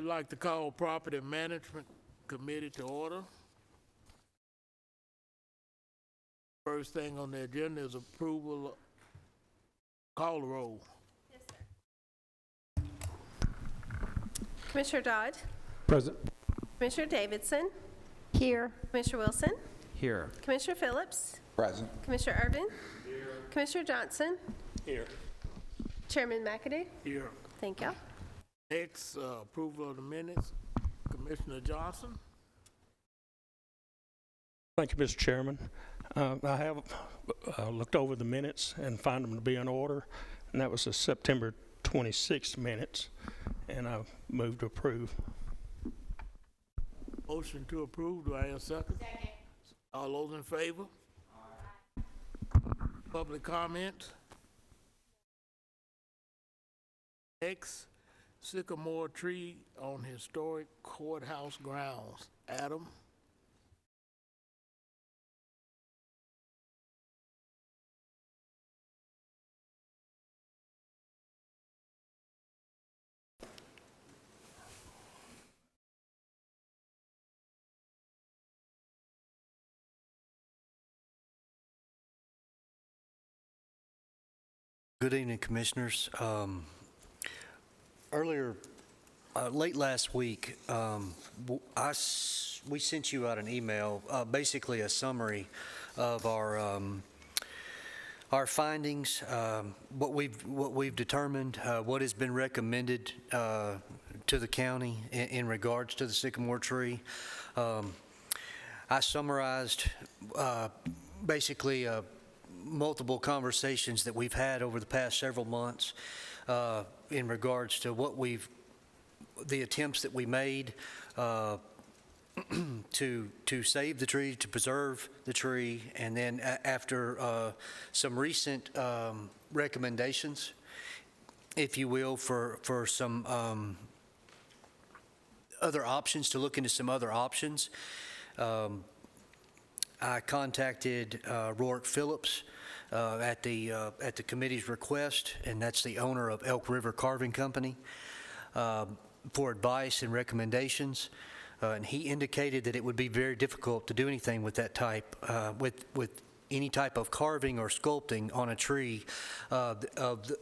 Would like to call Property Management Committee to order. First thing on the agenda is approval. Call the roll. Yes, sir. Commissioner Dodd, Present. Commissioner Davidson, Here. Commissioner Wilson, Here. Commissioner Phillips, Present. Commissioner Urban, Commissioner Johnson, Here. Chairman McAdoo. Here. Thank you. Next, approval of the minutes. Commissioner Johnson. Thank you, Mr. Chairman. I have looked over the minutes and found them to be in order, and that was the September 26th minutes, and I move to approve. Motion to approve. Do I hear a second? Second. All those in favor? Public comment. Next, Sycamore tree on historic courthouse grounds. Adam. Good evening, Commissioners. Late last week, we sent you out an email, basically a summary of our findings, what we've determined, what has been recommended to the county in regards to the sycamore tree. I summarized basically multiple conversations that we've had over the past several months in regards to the attempts that we made to save the tree, to preserve the tree, and then after some recent recommendations, if you will, for some other options, to look into some other options. I contacted Rourke Phillips at the committee's request, and that's the owner of Elk River Carving Company, for advice and recommendations. And he indicated that it would be very difficult to do anything with that type, with any type of carving or sculpting on a tree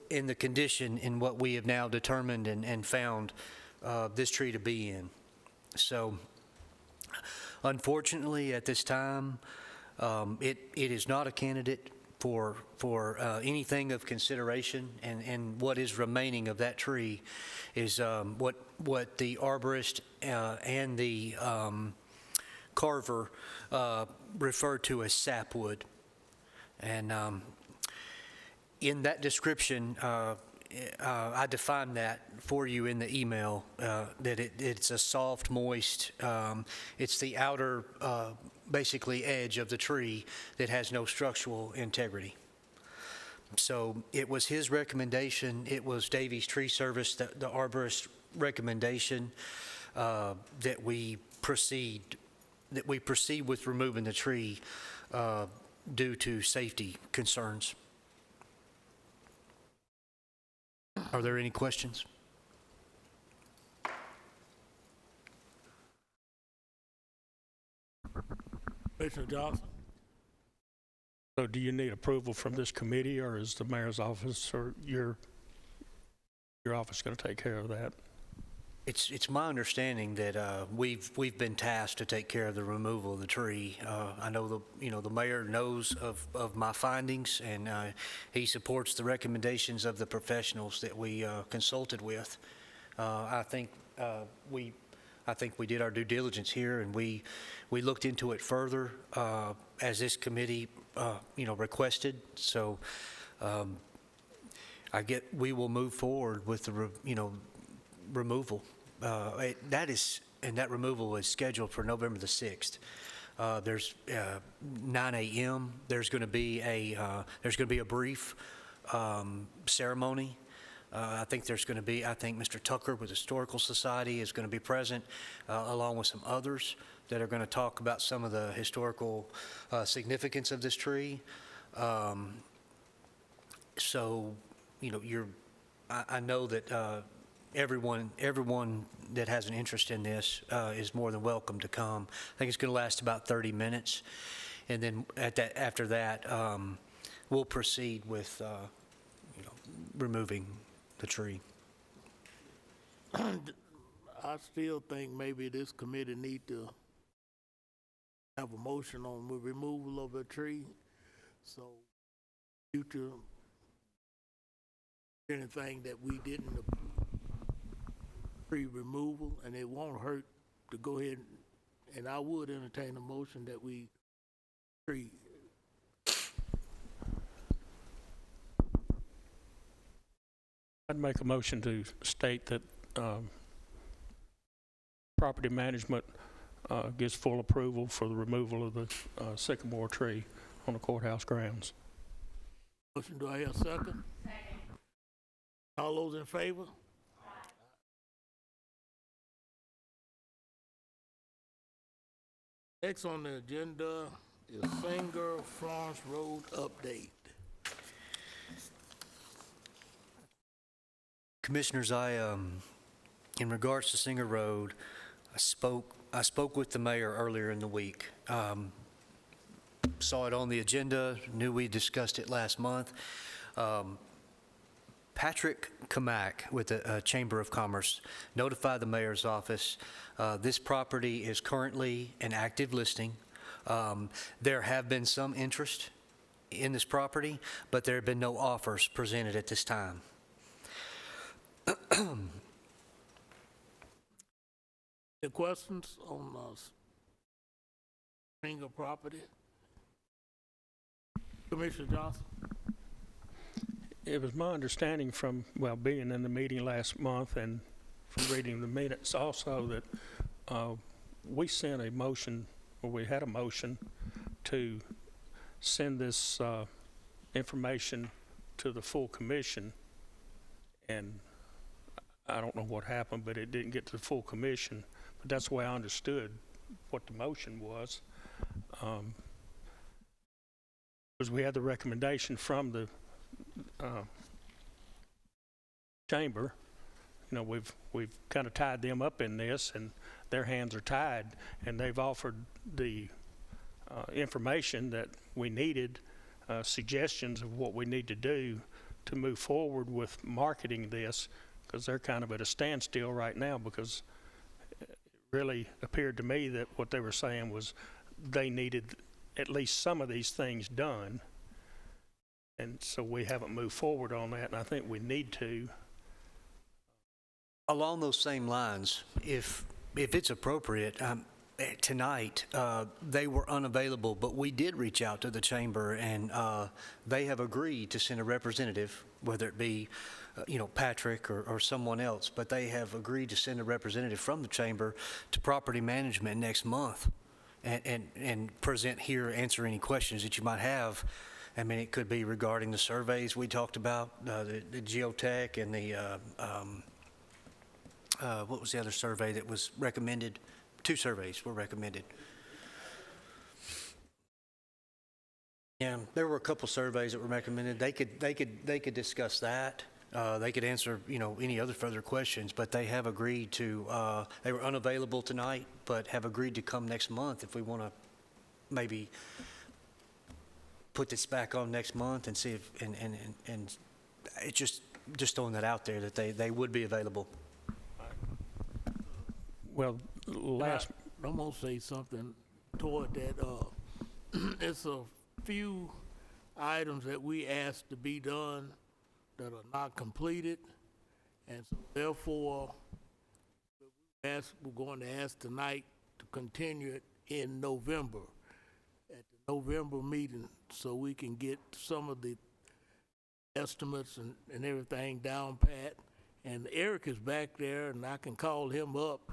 in the condition in what we have now determined and found this tree to be in. So, unfortunately, at this time, it is not a candidate for anything of consideration, and what is remaining of that tree is what the arborist and the carver refer to as sapwood. And in that description, I defined that for you in the email, that it's a soft, moist, it's the outer, basically, edge of the tree that has no structural integrity. So it was his recommendation, it was Davies Tree Service, the arborist recommendation, that we proceed with removing the tree due to safety concerns. Are there any questions? Commissioner Johnson. So do you need approval from this committee, or is the mayor's office or your office going to take care of that? It's my understanding that we've been tasked to take care of the removal of the tree. I know the mayor knows of my findings, and he supports the recommendations of the professionals that we consulted with. I think we did our due diligence here, and we looked into it further as this committee requested. So we will move forward with the removal. That removal is scheduled for November the 6th. There's 9 a.m. There's going to be a brief ceremony. I think Mr. Tucker with the Historical Society is going to be present, along with some others that are going to talk about some of the historical significance of this tree. So, I know that everyone that has an interest in this is more than welcome to come. I think it's going to last about 30 minutes, and then after that, we'll proceed with removing the tree. I still think maybe this committee need to have a motion on the removal of a tree, so future anything that we didn't approve, tree removal, and it won't hurt to go ahead and I would entertain a motion that we tree. I'd make a motion to state that property management gives full approval for the removal of the sycamore tree on the courthouse grounds. Motion, do I hear a second? Second. All those in favor? Next on the agenda is Sycamore Florence Road update. Commissioners, in regards to Singer Road, I spoke with the mayor earlier in the week. Saw it on the agenda, knew we discussed it last month. Patrick Kamak with the Chamber of Commerce notified the mayor's office. This property is currently an active listing. There have been some interest in this property, but there have been no offers presented at this time. The questions on Singer property? Commissioner Johnson? It was my understanding from, well, being in the meeting last month and from reading the minutes also that we sent a motion, or we had a motion to send this information to the full commission, and I don't know what happened, but it didn't get to the full commission. But that's the way I understood what the motion was. Because we had the recommendation from the chamber. You know, we've kind of tied them up in this, and their hands are tied, and they've offered the information that we needed, suggestions of what we need to do to move forward with marketing this, because they're kind of at a standstill right now, because it really appeared to me that what they were saying was they needed at least some of these things done. And so we haven't moved forward on that, and I think we need to. Along those same lines, if it's appropriate, tonight, they were unavailable, but we did reach out to the chamber, and they have agreed to send a representative, whether it be Patrick or someone else, but they have agreed to send a representative from the chamber to property management next month and present here, answer any questions that you might have. I mean, it could be regarding the surveys we talked about, the geotech and the, what was the other survey that was recommended? 2 surveys were recommended. Yeah, there were a couple surveys that were recommended. They could discuss that. They could answer, any other further questions, but they have agreed to, they were unavailable tonight, but have agreed to come next month if we want to maybe put this back on next month and see if, and it's just throwing that out there that they would be available. Well, I'm gonna say something toward that. It's a few items that we asked to be done that are not completed, and so therefore we're going to ask tonight to continue it in November, at the November meeting, so we can get some of the estimates and everything down pat. And Eric is back there, and I can call him up,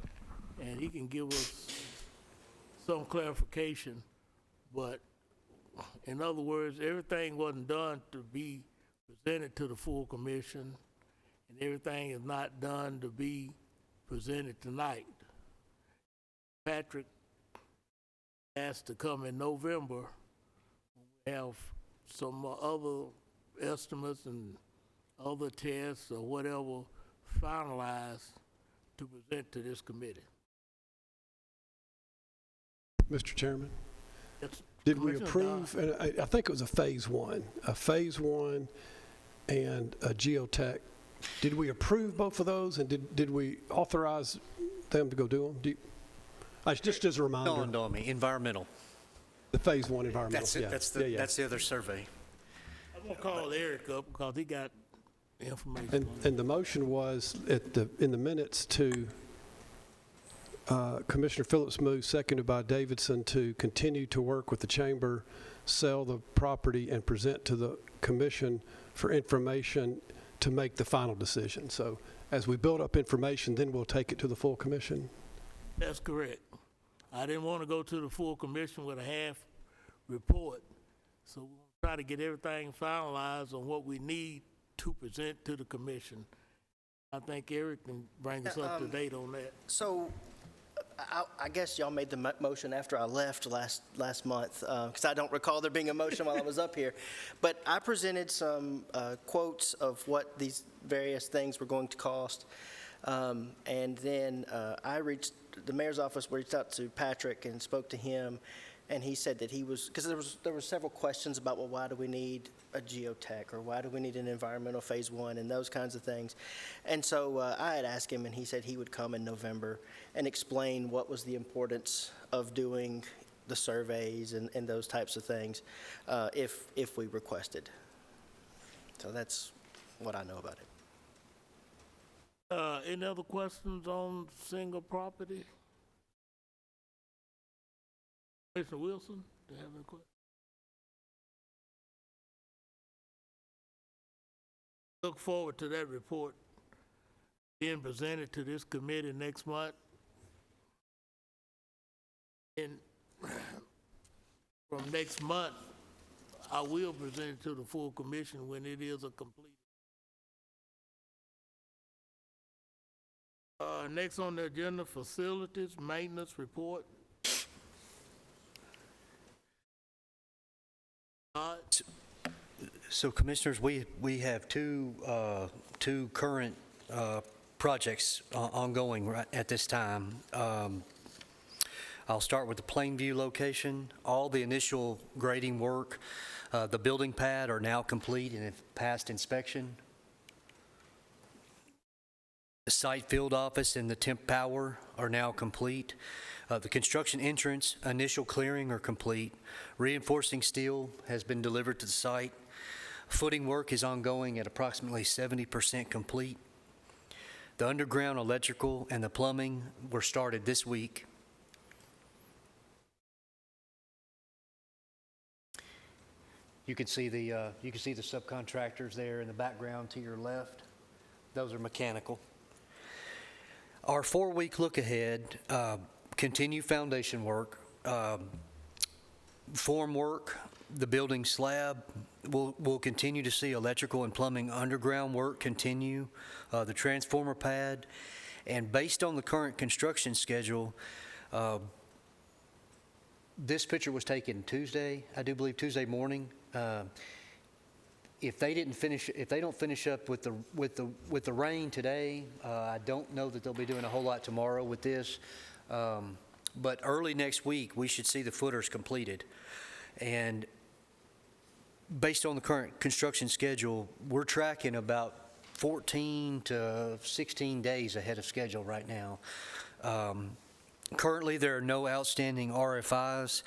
and he can give us some clarification. But in other words, everything wasn't done to be presented to the full commission, and everything is not done to be presented tonight. Patrick asked to come in November. We have some other estimates and other tests or whatever finalized to present to this committee. Mr. Chairman, That's did we Commissioner approve, and I think it was a phase one and a geotech. Did we approve both of those, and did we authorize them to go do them? Just as a reminder, Dawned on me, environmental. the phase one environmental. That's it, yeah. that's Yeah, the, yeah. that's the other survey. I'm gonna call Eric up because he got information on it. And the motion was in the minutes to Commissioner Phillips moved, seconded by Davidson, to continue to work with the chamber, sell the property, and present to the commission for information to make the final decision. So as we build up information, then we'll take it to the full commission. That's correct. I didn't want to go to the full commission with a half report, so we'll try to get everything finalized on what we need to present to the commission. I think Eric can bring us up to date on that. So I guess y'all made the motion after I left last month, because I don't recall there being a motion while I was up here. But I presented some quotes of what these various things were going to cost. And then the mayor's office reached out to Patrick and spoke to him, and he said that he was, because there were several questions about, well, why do we need a geotech, or why do we need an environmental phase one, and those kinds of things. And so I had asked him, and he said he would come in November and explain what was the importance of doing the surveys and those types of things if we requested. So that's what I know about it. Any other questions on single property? Commissioner Wilson, do you have any questions? Look forward to that report being presented to this committee next month. And from next month, I will present it to the full commission when it is a complete. Next on the agenda, facilities maintenance report. So Commissioners, we have two current projects ongoing right at this time. I'll start with the Plainview location. All the initial grading work, the building pad are now complete and have passed inspection. The site field office and the temp power are now complete. The construction entrance, initial clearing are complete. Reinforcing steel has been delivered to the site. Footing work is ongoing at approximately 70% complete. The underground electrical and the plumbing were started this week. You can see the subcontractors there in the background to your left. Those are mechanical. Our 4-week look ahead, continue foundation work, form work, the building slab. We'll continue to see electrical and plumbing underground work continue, the transformer pad. And based on the current construction schedule, this picture was taken Tuesday, I do believe Tuesday morning. If they don't finish up with the rain today, I don't know that they'll be doing a whole lot tomorrow with this. But early next week, we should see the footers completed. And based on the current construction schedule, we're tracking about 14 to 16 days ahead of schedule right now. Currently, there are no outstanding RFIs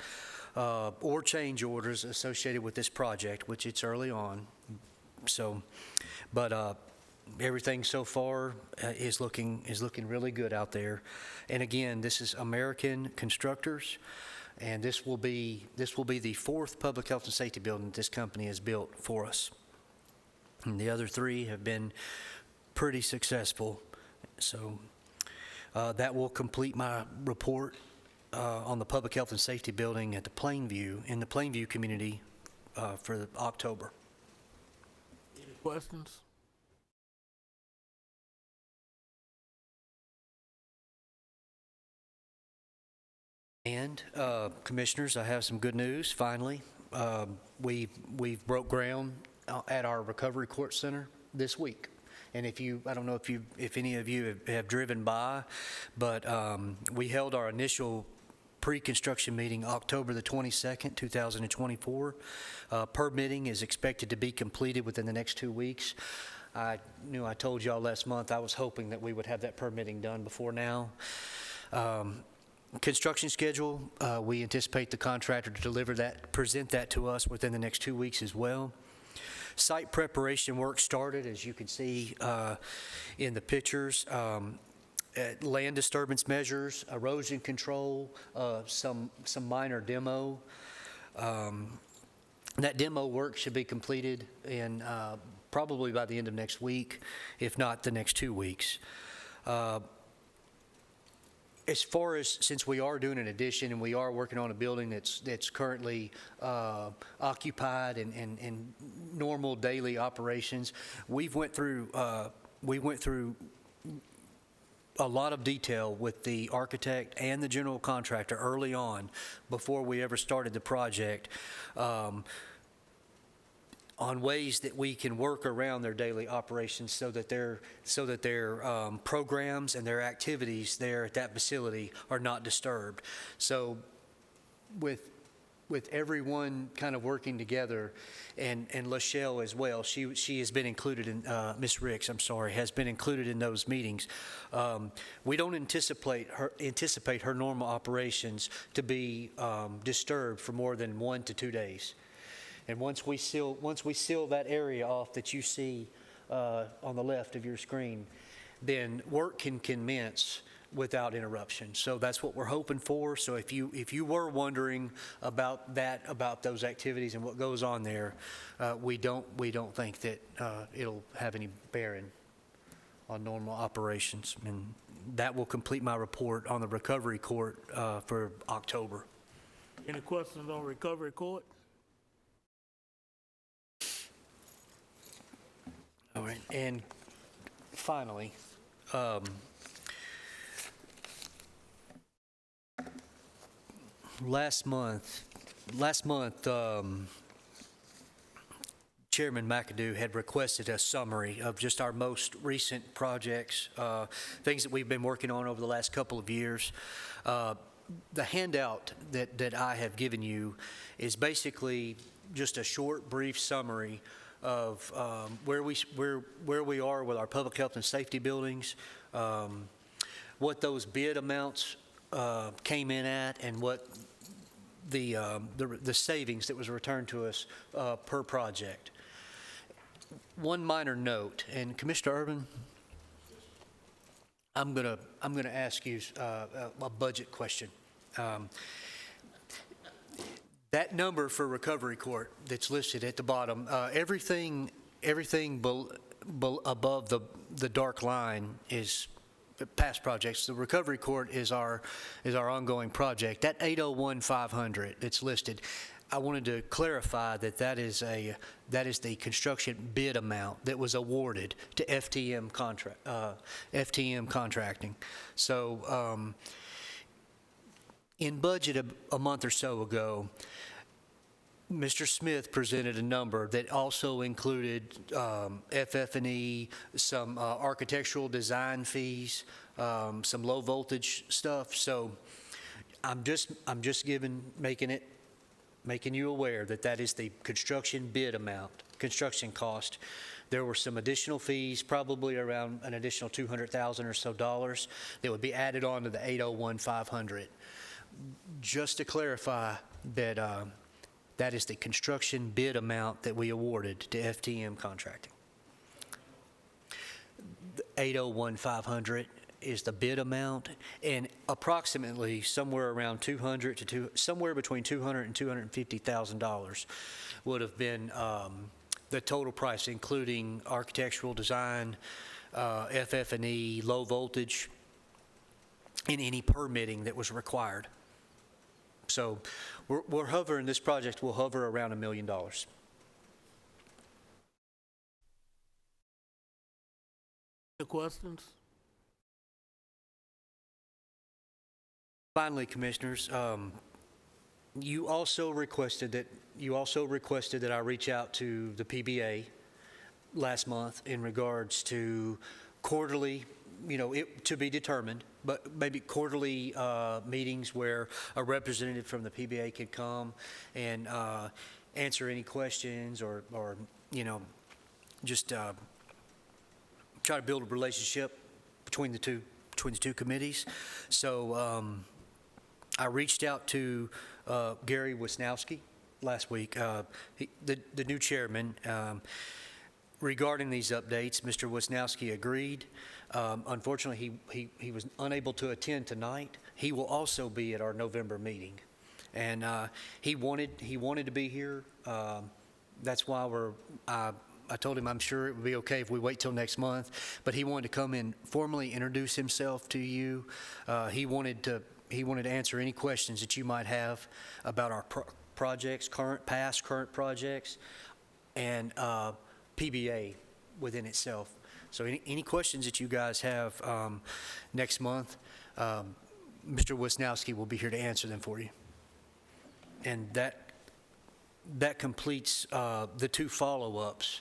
or change orders associated with this project, which it's early on. So, but everything so far is looking really good out there. And again, this is American Constructors, and this will be the 4th public health and safety building that this company has built for us. And the other 3 have been pretty successful. So that will complete my report on the public health and safety building at the Plainview, in the Plainview community for October. Any questions? And Commissioners, I have some good news. Finally, we've broke ground at our recovery court center this week, And I don't know if any of you have driven by, but we held our initial pre-construction meeting October the 22nd, 2024. Permitting is expected to be completed within the next 2 weeks. I told y'all last month I was hoping that we would have that permitting done before now. Construction schedule, we anticipate the contractor to present that to us within the next 2 weeks as well. Site preparation work started, as you can see in the pictures. Land disturbance measures, erosion control, some minor demo. That demo work should be completed in probably by the end of next week, if not the next 2 weeks. As far as, since we are doing an addition and we are working on a building that's currently occupied and normal daily operations, we went through a lot of detail with the architect and the general contractor early on before we ever started the project on ways that we can work around their daily operations so that their programs and their activities there at that facility are not disturbed. So with everyone kind of working together, and LaShelle as well, she has been included in, Ms. Ricks, I'm sorry, has been included in those meetings. We don't anticipate her normal operations to be disturbed for more than 1 to 2 days. And once we seal that area off that you see on the left of your screen, then work can commence without interruption. So that's what we're hoping for. So if you were wondering about those activities and what goes on there, we don't think that it'll have any bearing on normal operations. And that will complete my report on the recovery court for October. Any questions on recovery court? All right, and finally, last month, Chairman McAdoo had requested a summary of just our most recent projects, things that we've been working on over the last couple of years. The handout that I have given you is basically just a short, brief summary of where we are with our public health and safety buildings, what those bid amounts came in at, and what the savings that was returned to us per project. One minor note, and Commissioner Urban, I'm gonna ask you a budget question. That number for recovery court that's listed at the bottom, everything above the dark line is past projects. The recovery court is our ongoing project. That 801,500 that's listed, I wanted to clarify that is the construction bid amount that was awarded to FTM contracting. So in budget a month or so ago, Mr. Smith presented a number that also included FF&E, some architectural design fees, some low voltage stuff. So I'm just making you aware that is the construction bid amount, construction cost. There were some additional fees, probably around an additional $200,000 or so dollars that would be added on to the 801,500. Just to clarify that that is the construction bid amount that we awarded to FTM contracting. The 801,500 is the bid amount, and approximately somewhere around somewhere between $200,000 and $250,000 would have been the total price, including architectural design, FF&E, low voltage, and any permitting that was required. So we're hovering, this project will hover around $1 million. Any questions? Finally, Commissioners, you also requested that I reach out to the PBA last month in regards to quarterly, to be determined, but maybe quarterly meetings where a representative from the PBA could come and answer any questions or just try to build a relationship between the two committees. So I reached out to Gary Wisnowski last week, the new chairman, regarding these updates. Mr. Wisnowski agreed. Unfortunately, he was unable to attend tonight. He will also be at our November meeting, and he wanted to be here. That's why I told him I'm sure it would be okay if we wait till next month, but he wanted to come and formally introduce himself to you. He wanted to answer any questions that you might have about our projects, current projects, and PBA within itself. So any questions that you guys have next month, Mr. Wisnowski will be here to answer them for you. And that completes the two follow-ups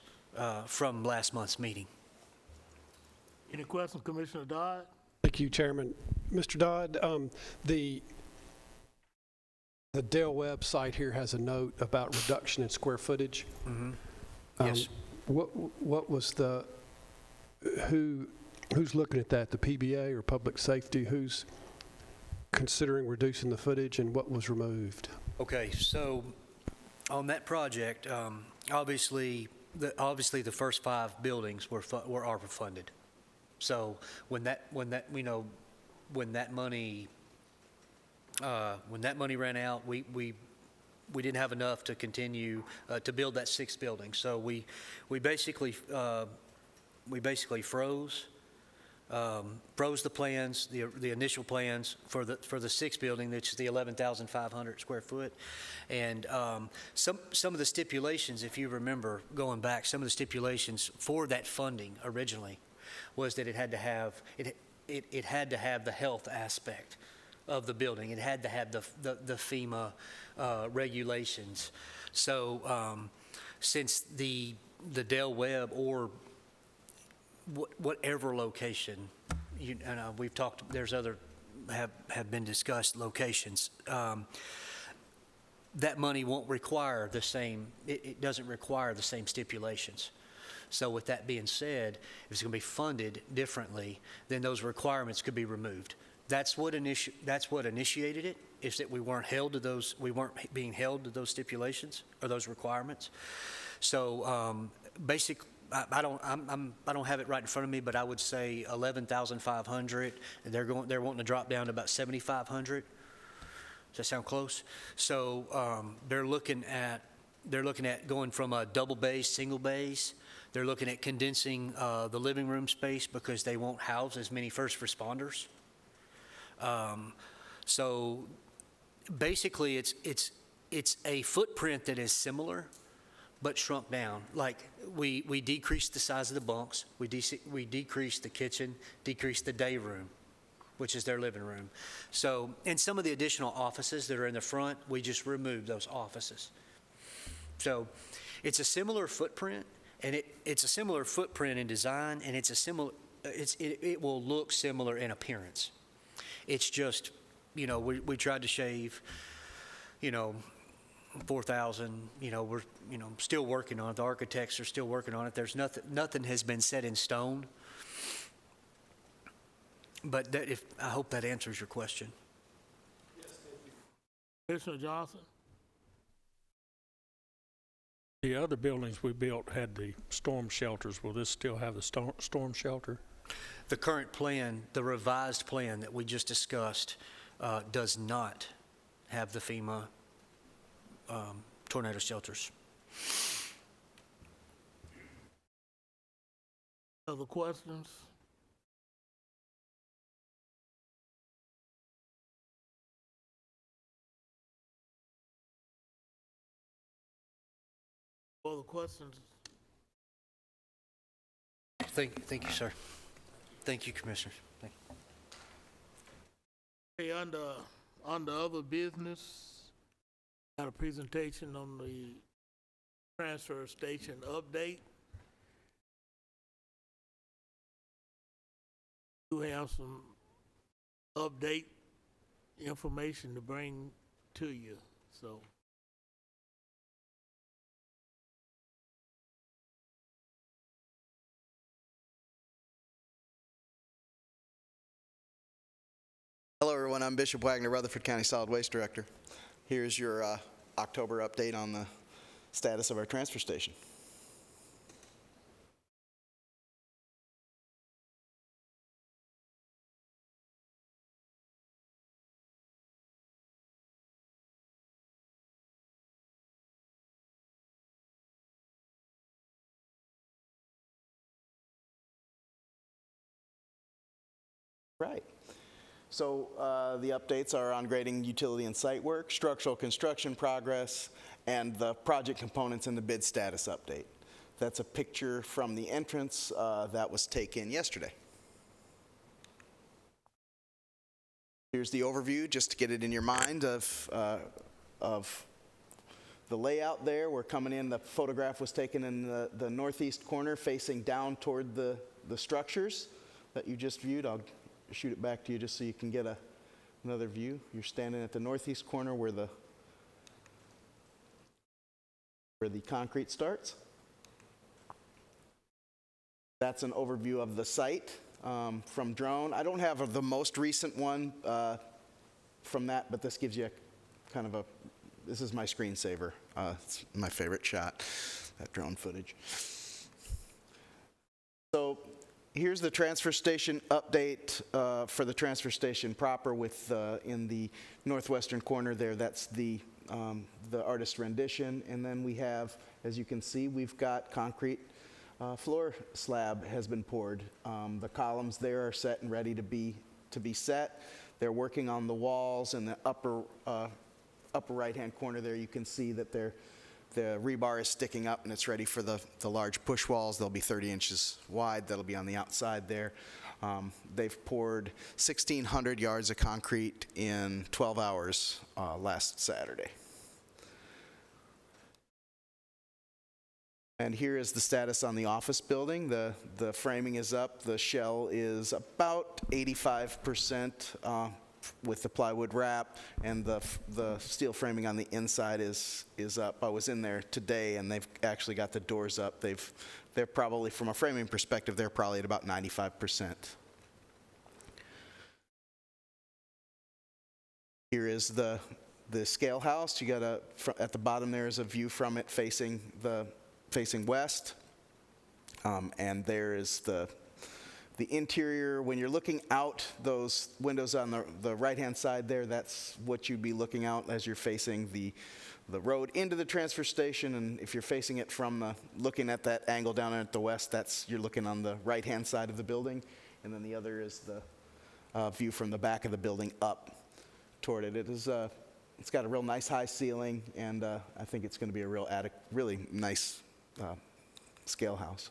from last month's meeting. Any questions, Commissioner Dodd? Thank you, Chairman. Mr. Dodd, the Dell website here has a note about reduction in square footage. Mm-hmm. Yes. What was who's looking at that, the PBA or public safety? Who's considering reducing the footage, and what was removed? Okay, so on that project, obviously the first 5 buildings were ARPA funded. So when that money ran out, we didn't have enough to continue to build that 6th building. So we basically froze the plans, the initial plans for the 6th building, which is the 11,500 square foot. And some of the stipulations, if you remember going back, some of the stipulations for that funding originally was that it had to have the health aspect of the building. It had to have the FEMA regulations. So since the Dell Web or whatever location, we've talked, there's other have been discussed locations, that money won't require the same, it doesn't require the same stipulations. So with that being said, if it's going to be funded differently, then those requirements could be removed. That's what initiated it, is that we weren't being held to those stipulations or those requirements. So basically, I don't have it right in front of me, but I would say 11,500. They're wanting to drop down to about 7,500. Does that sound close? So they're looking at going from a double bays, single bays. They're looking at condensing the living room space because they won't house as many first responders. So basically, it's a footprint that is similar, but shrunk down. Like we decreased the size of the bunks, we decreased the kitchen, decreased the day room, which is their living room. So, and some of the additional offices that are in the front, we just removed those offices. So it's a similar footprint, and it's a similar footprint in design, and it will look similar in appearance. It's just, we tried to shave, 4,000, we're, still working on it. The architects are still working on it. There's nothing has been set in stone. But I hope that answers your question. Yes, thank you. Commissioner Johnson? The other buildings we built had the storm shelters. Will this still have the storm shelter? The current plan, the revised plan that we just discussed, does not have the FEMA tornado shelters. Other questions? Other questions? Thank you, sir. Thank you, Commissioners. Thank you. Okay, under other business, got a presentation on the transfer station update. do have some update information to bring to you, so. Hello, everyone. I'm Bishop Wagner, Rutherford County Solid Waste Director. Here's your October update on the status of our transfer station. Right. So the updates are on grading, utility, and site work, structural construction progress, and the project components in the bid status update. That's a picture from the entrance that was taken yesterday. Here's the overview, just to get it in your mind of the layout there. We're coming in, the photograph was taken in the northeast corner facing down toward the structures that you just viewed. I'll shoot it back to you just so you can get another view. You're standing at the northeast corner where the concrete starts. That's an overview of the site from drone. I don't have the most recent one from that, but this gives you a kind of this is my screensaver. It's my favorite shot, that drone footage. So here's the transfer station update for the transfer station proper with in the northwestern corner there, that's the artist rendition. And then we have, as you can see, we've got concrete floor slab has been poured. The columns there are set and ready to be set. They're working on the walls in the upper right-hand corner there. You can see that the rebar is sticking up and it's ready for the large push walls. They'll be 30 inches wide. That'll be on the outside there. They've poured 1,600 yards of concrete in 12 hours last Saturday. And here is the status on the office building. The framing is up. The shell is about 85% with the plywood wrap, and the steel framing on the inside is up. I was in there today, and they've actually got the doors up. They're probably, from a framing perspective, they're probably at about 95%. Here is the scale house. You got at the bottom there is a view from it facing west, and there is the interior. When you're looking out those windows on the right-hand side there, that's what you'd be looking out as you're facing the road into the transfer station. And if you're facing it from looking at that angle down at the west, you're looking on the right-hand side of the building. And then the other is the view from the back of the building up toward it. It's got a real nice high ceiling, and I think it's going to be a really nice scale house.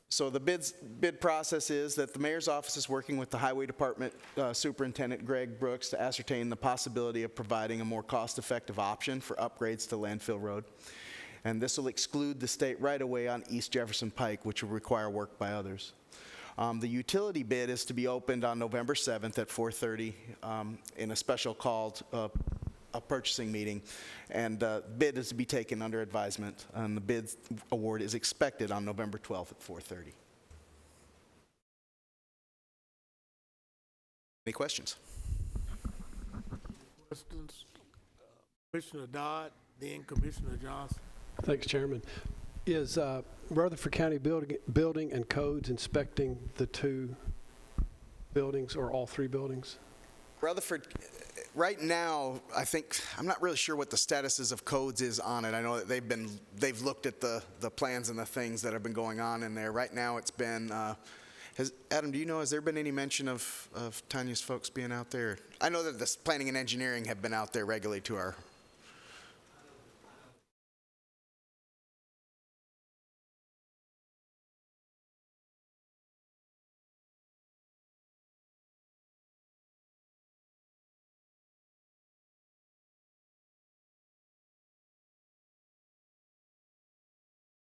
So the bid process is that the mayor's office is working with the highway department superintendent Greg Brooks to ascertain the possibility of providing a more cost-effective option for upgrades to Landfill Road. And this will exclude the state right-of-way on East Jefferson Pike, which will require work by others. The utility bid is to be opened on November 7th at 4:30 in a special called a purchasing meeting, and bid is to be taken under advisement, and the bid award is expected on November 12th at 4:30. Any questions? Questions? Commissioner Dodd, then Commissioner Johnson. Thanks, Chairman. Is Rutherford County Building and Codes inspecting the two buildings or all three buildings? Rutherford, right now, I'm not really sure what the status is of codes is on it. I know that they've looked at the plans and the things that have been going on in there. Right now, it's been, Adam, do you know, has there been any mention of Tanya's folks being out there? I know that the planning and engineering have been out there regularly to our.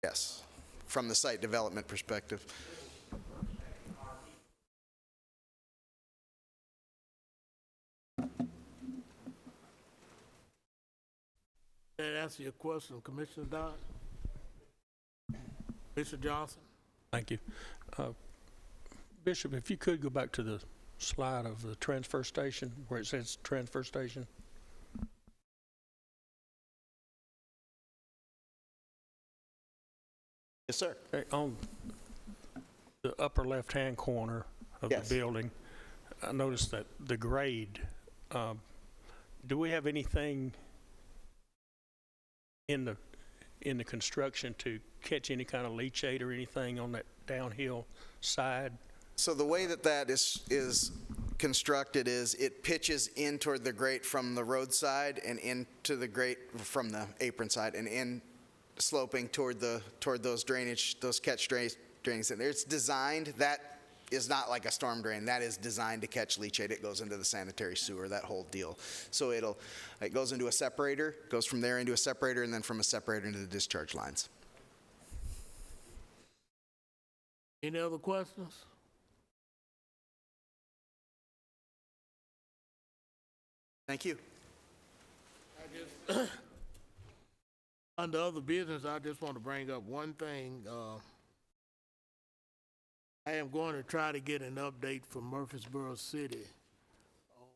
Yes, from the site development perspective. answer your question, Commissioner Dodd. Mr. Johnson? Thank you. Bishop, if you could go back to the slide of the transfer station, where it says transfer station. Yes, sir. Okay, on the upper left-hand corner of Yes. the building, I noticed that the grade, do we have anything in the construction to catch any kind of leachate or anything on that downhill side? So the way that is constructed is it pitches in toward the grate from the roadside and into the grate from the apron side and in sloping toward those catch drains. And it's designed, that is not like a storm drain. That is designed to catch leachate. It goes into the sanitary sewer, that whole deal. So it goes into a separator, goes from there into a separator, and then from a separator into the discharge lines. Any other questions? Thank you. Under other business, I just want to bring up one thing. I am going to try to get an update from Murfreesboro City on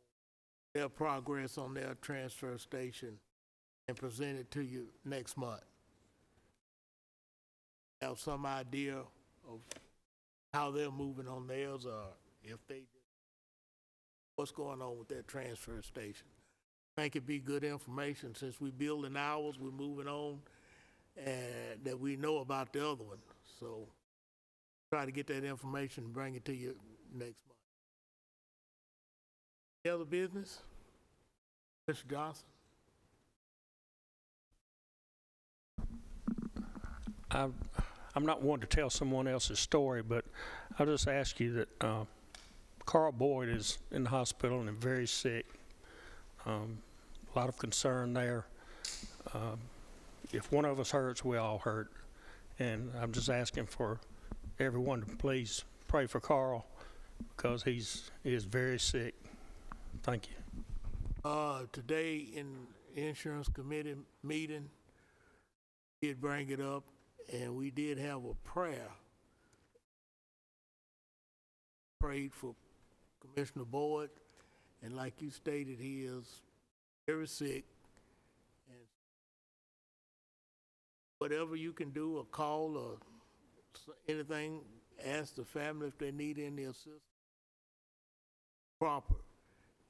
their progress on their transfer station and present it to you next month. Have some idea of how they're moving on theirs, or if they, what's going on with their transfer station. I think it'd be good information, since we building ours, we're moving on, and that we know about the other one. So try to get that information and bring it to you next month. Any other business? Mr. Johnson? I'm not one to tell someone else's story, but I'll just ask you that Carl Boyd is in the hospital and very sick. A lot of concern there. If one of us hurts, we all hurt. And I'm just asking for everyone to please pray for Carl, because he is very sick. Thank you. Today in insurance committee meeting, we did bring it up, and we did have a prayer. Prayed for Commissioner Boyd, and like you stated, he is very sick. And whatever you can do, a call or anything, ask the family if they need any assistance. Proper.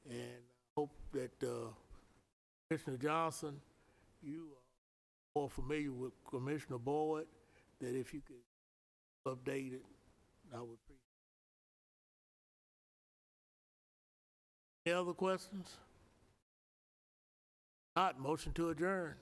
And I hope that Commissioner Johnson, you are more familiar with Commissioner Boyd, that if you could update it, I would appreciate it. Any other questions? Not, motion to adjourn.